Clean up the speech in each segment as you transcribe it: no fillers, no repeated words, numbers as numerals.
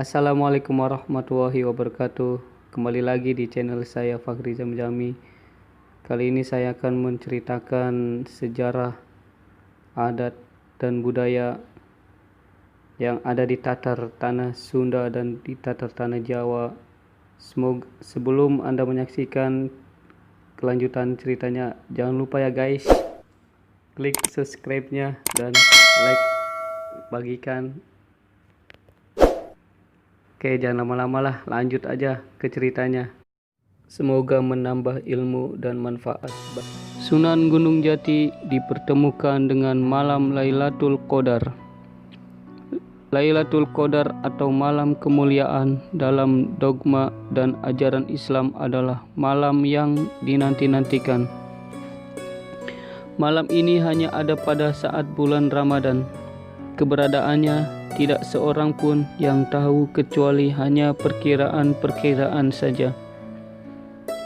Assalamualaikum warahmatullahi wabarakatuh. Kembali lagi di channel saya Fakhri Zamzami. Kali ini saya akan menceritakan sejarah, adat, dan budaya yang ada di Tatar Tanah Sunda dan di Tatar Tanah Jawa. Sebelum Anda menyaksikan kelanjutan ceritanya, jangan lupa ya guys, klik subscribe-nya dan like, bagikan. Oke, jangan lama-lama lah, lanjut aja ke ceritanya. Semoga menambah ilmu dan manfaat. Sunan Gunung Jati dipertemukan dengan malam Lailatul Qadar. Lailatul Qadar atau malam kemuliaan dalam dogma dan ajaran Islam adalah malam yang dinanti-nantikan. Malam ini hanya ada pada saat bulan Ramadan. Keberadaannya tidak seorang pun yang tahu kecuali hanya perkiraan-perkiraan saja.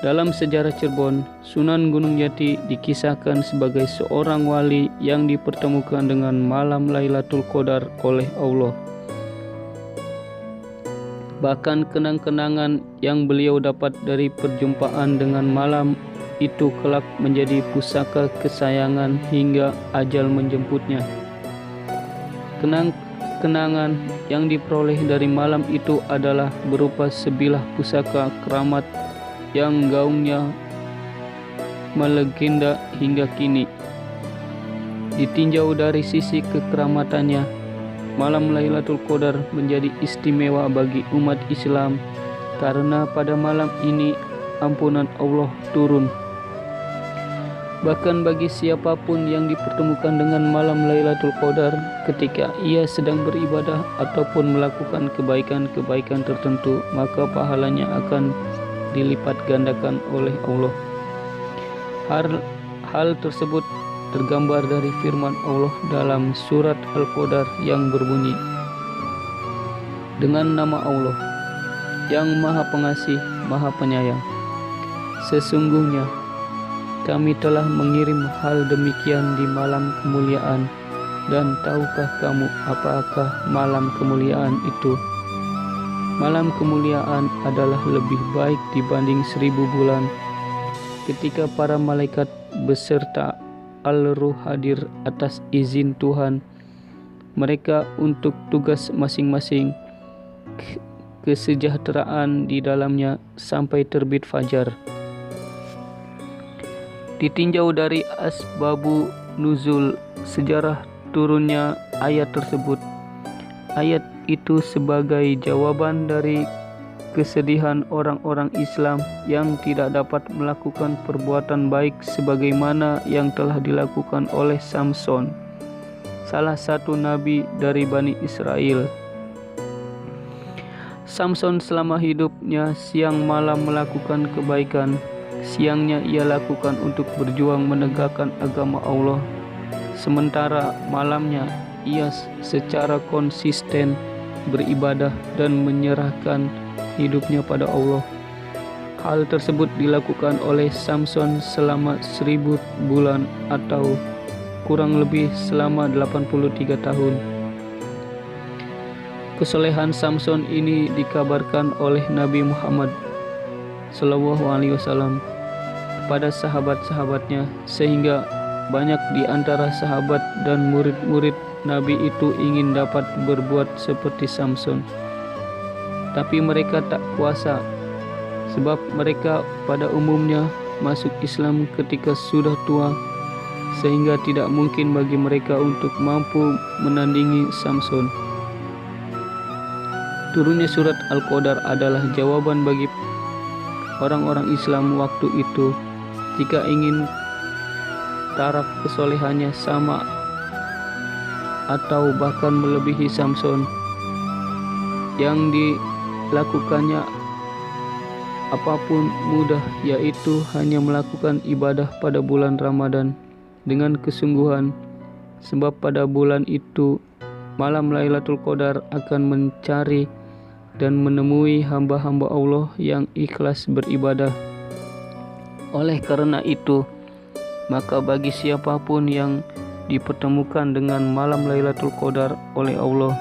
Dalam sejarah Cirebon, Sunan Gunung Jati dikisahkan sebagai seorang wali yang dipertemukan dengan malam Lailatul Qadar oleh Allah. Bahkan kenang-kenangan yang beliau dapat dari perjumpaan dengan malam itu kelak menjadi pusaka kesayangan hingga ajal menjemputnya. Kenangan yang diperoleh dari malam itu adalah berupa sebilah pusaka keramat yang gaungnya melegenda hingga kini. Ditinjau dari sisi kekeramatannya, malam Lailatul Qadar menjadi istimewa bagi umat Islam karena pada malam ini ampunan Allah turun. Bahkan bagi siapapun yang dipertemukan dengan malam Lailatul Qadar ketika ia sedang beribadah ataupun melakukan kebaikan-kebaikan tertentu, maka pahalanya akan dilipat gandakan oleh Allah. Hal tersebut tergambar dari firman Allah dalam surat Al-Qadar yang berbunyi, dengan nama Allah yang Maha Pengasih, Maha Penyayang. Sesungguhnya kami telah mengirim hal demikian di malam kemuliaan, dan tahukah kamu apakah malam kemuliaan itu? Malam kemuliaan adalah lebih baik dibanding 1000 bulan. Ketika para malaikat beserta Al-Ruh hadir atas izin Tuhan mereka untuk tugas masing-masing, kesejahteraan di dalamnya sampai terbit fajar. Ditinjau dari asbabu nuzul, sejarah turunnya ayat tersebut. Ayat itu sebagai jawaban dari kesedihan orang-orang Islam yang tidak dapat melakukan perbuatan baik sebagaimana yang telah dilakukan oleh Samson, salah satu nabi dari Bani Israel. Samson selama hidupnya siang malam melakukan kebaikan. Siangnya ia lakukan untuk berjuang menegakkan agama Allah, sementara malamnya ia secara konsisten beribadah dan menyerahkan hidupnya pada Allah. Hal tersebut dilakukan oleh Samson selama 1000 bulan atau kurang lebih selama 83 tahun. Kesolehan Samson ini dikabarkan oleh Nabi Muhammad SAW kepada sahabat-sahabatnya, sehingga banyak di antara sahabat dan murid-murid Nabi itu ingin dapat berbuat seperti Samson. Tapi mereka tak kuasa, sebab mereka pada umumnya masuk Islam ketika sudah tua, sehingga tidak mungkin bagi mereka untuk mampu menandingi Samson. Turunnya surat Al-Qadar adalah jawaban bagi orang-orang Islam waktu itu jika ingin taraf kesolehannya sama atau bahkan melebihi Samson. Yang dilakukannya apapun mudah, yaitu hanya melakukan ibadah pada bulan Ramadan dengan kesungguhan, sebab pada bulan itu malam Lailatul Qadar akan mencari dan menemui hamba-hamba Allah yang ikhlas beribadah. Oleh karena itu, maka bagi siapapun yang dipertemukan dengan malam Lailatul Qadar oleh Allah,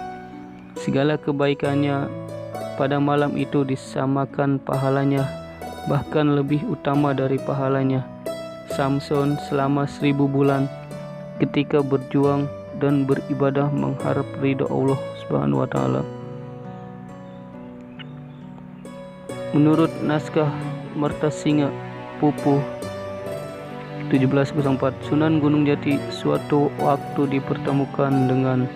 segala kebaikannya pada malam itu disamakan pahalanya, bahkan lebih utama dari pahalanya Samson selama 1000 bulan ketika berjuang dan beribadah mengharap ridha Allah Subhanahu wa taala. Menurut naskah Mertasinga Pupuh 1704, Sunan Gunung Jati suatu waktu dipertemukan dengan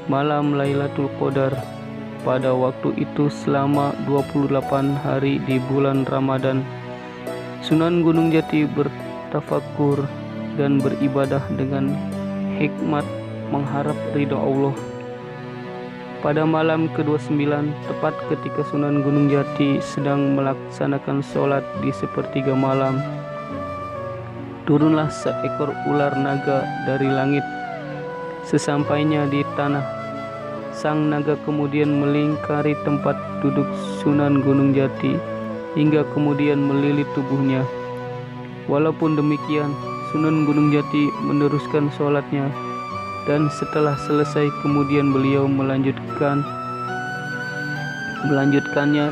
malam Lailatul Qadar. Pada waktu itu selama 28 hari di bulan Ramadan, Sunan Gunung Jati bertafakur dan beribadah dengan hikmat mengharap ridha Allah. Pada malam ke-29, tepat ketika Sunan Gunung Jati sedang melaksanakan sholat di sepertiga malam, turunlah seekor ular naga dari langit. Sesampainya di tanah, sang naga kemudian melingkari tempat duduk Sunan Gunung Jati hingga kemudian melilit tubuhnya. Walaupun demikian, Sunan Gunung Jati meneruskan sholatnya, dan setelah selesai kemudian beliau melanjutkannya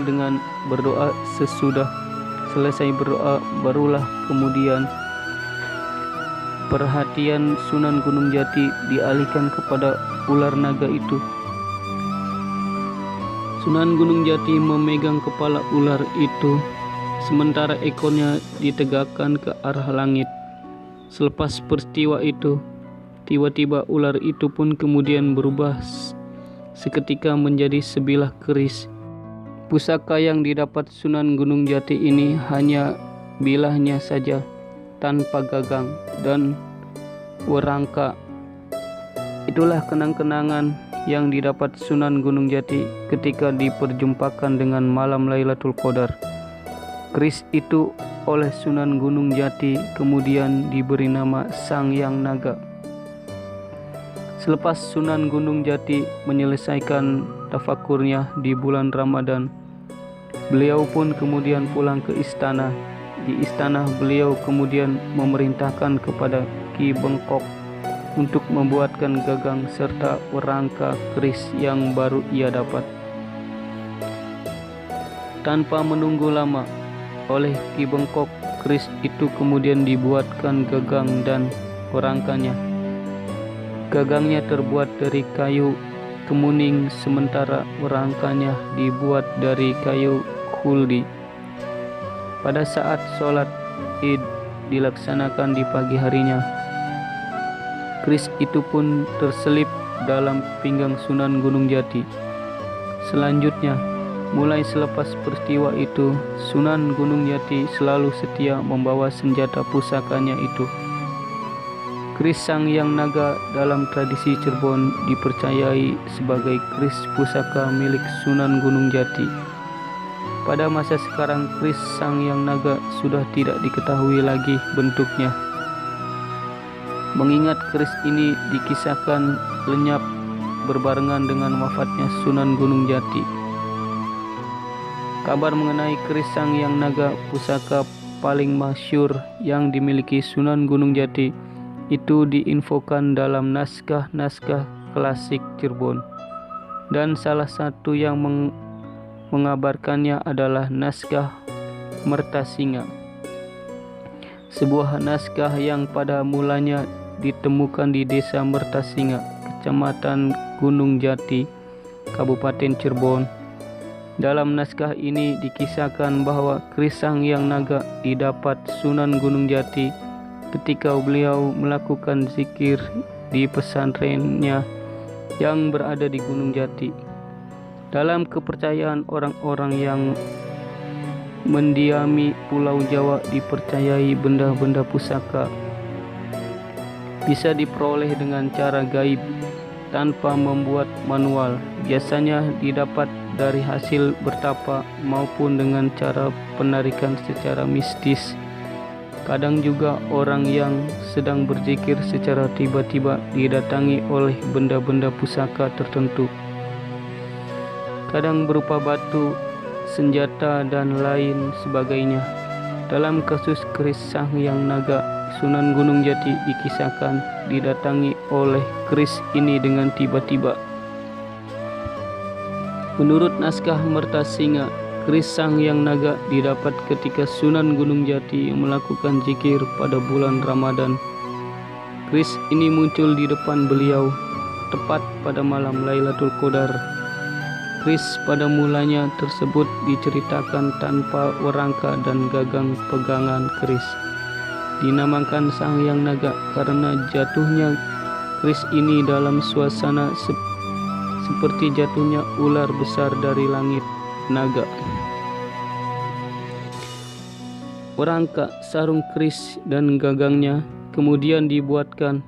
dengan berdoa. Sesudah selesai berdoa, barulah kemudian perhatian Sunan Gunung Jati dialihkan kepada ular naga itu. Sunan Gunung Jati memegang kepala ular itu, sementara ekornya ditegakkan ke arah langit. Selepas peristiwa itu, tiba-tiba ular itu pun kemudian berubah seketika menjadi sebilah keris. Pusaka yang didapat Sunan Gunung Jati ini hanya bilahnya saja, tanpa gagang dan werangka. Itulah kenang-kenangan yang didapat Sunan Gunung Jati ketika diperjumpakan dengan malam Lailatul Qadar. Keris itu oleh Sunan Gunung Jati kemudian diberi nama Sang Yang Naga. Selepas Sunan Gunung Jati menyelesaikan tafakurnya di bulan Ramadan, beliau pun kemudian pulang ke istana. Di istana beliau kemudian memerintahkan kepada Ki Bengkok untuk membuatkan gagang serta werangka keris yang baru ia dapat. Tanpa menunggu lama, oleh Ki Bengkok, keris itu kemudian dibuatkan gagang dan werangkanya. Gagangnya terbuat dari kayu kemuning, sementara werangkanya dibuat dari kayu khuldi. Pada saat sholat Id dilaksanakan di pagi harinya, keris itu pun terselip dalam pinggang Sunan Gunung Jati. Selanjutnya, mulai selepas peristiwa itu, Sunan Gunung Jati selalu setia membawa senjata pusakanya itu. Keris Sang Yang Naga dalam tradisi Cirebon dipercayai sebagai keris pusaka milik Sunan Gunung Jati. Pada masa sekarang, keris Sang Yang Naga sudah tidak diketahui lagi bentuknya. Mengingat keris ini dikisahkan lenyap berbarengan dengan wafatnya Sunan Gunung Jati. Kabar mengenai keris Sang Yang Naga, pusaka paling masyhur yang dimiliki Sunan Gunung Jati, itu diinfokan dalam naskah-naskah klasik Cirebon, dan salah satu yang mengabarkannya adalah naskah Mertasinga, sebuah naskah yang pada mulanya ditemukan di desa Mertasinga, Kecamatan Gunung Jati, Kabupaten Cirebon. Dalam naskah ini dikisahkan bahwa keris Sang Yang Naga didapat Sunan Gunung Jati ketika beliau melakukan zikir di pesantrennya yang berada di Gunung Jati. Dalam kepercayaan orang-orang yang mendiami Pulau Jawa, dipercayai benda-benda pusaka bisa diperoleh dengan cara gaib tanpa membuat manual. Biasanya didapat dari hasil bertapa maupun dengan cara penarikan secara mistis. Kadang juga orang yang sedang berzikir secara tiba-tiba didatangi oleh benda-benda pusaka tertentu. Kadang berupa batu, senjata, dan lain sebagainya. Dalam kasus keris Sang Yang Naga, Sunan Gunung Jati dikisahkan didatangi oleh keris ini dengan tiba-tiba. Menurut naskah Mertasinga, keris Sang Hyang Naga didapat ketika Sunan Gunung Jati melakukan zikir pada bulan Ramadan. Keris ini muncul di depan beliau tepat pada malam Lailatul Qadar. Keris pada mulanya tersebut diceritakan tanpa werangka dan gagang pegangan keris. Dinamakan Sang Hyang Naga karena jatuhnya keris ini dalam suasana seperti jatuhnya ular besar dari langit naga. Werangka, sarung keris, dan gagangnya kemudian dibuatkan.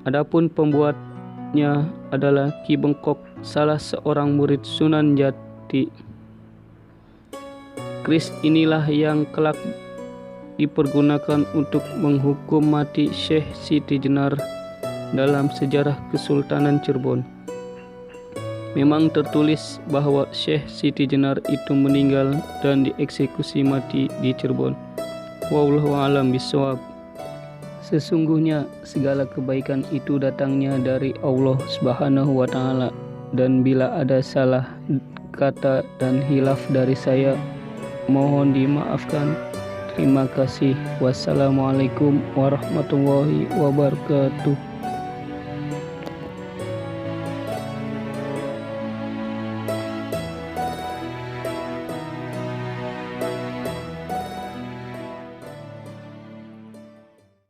Adapun pembuatnya adalah Ki Bengkok, salah seorang murid Sunan Jati. Keris inilah yang kelak dipergunakan untuk menghukum mati Syekh Siti Jenar dalam sejarah Kesultanan Cirebon. Memang tertulis bahwa Syekh Siti Jenar itu meninggal dan dieksekusi mati di Cirebon. Wallahu a'lam bishawab. Sesungguhnya segala kebaikan itu datangnya dari Allah Subhanahu wa taala, dan bila ada salah kata dan hilaf dari saya, mohon dimaafkan. Terima kasih. Wassalamualaikum warahmatullahi wabarakatuh.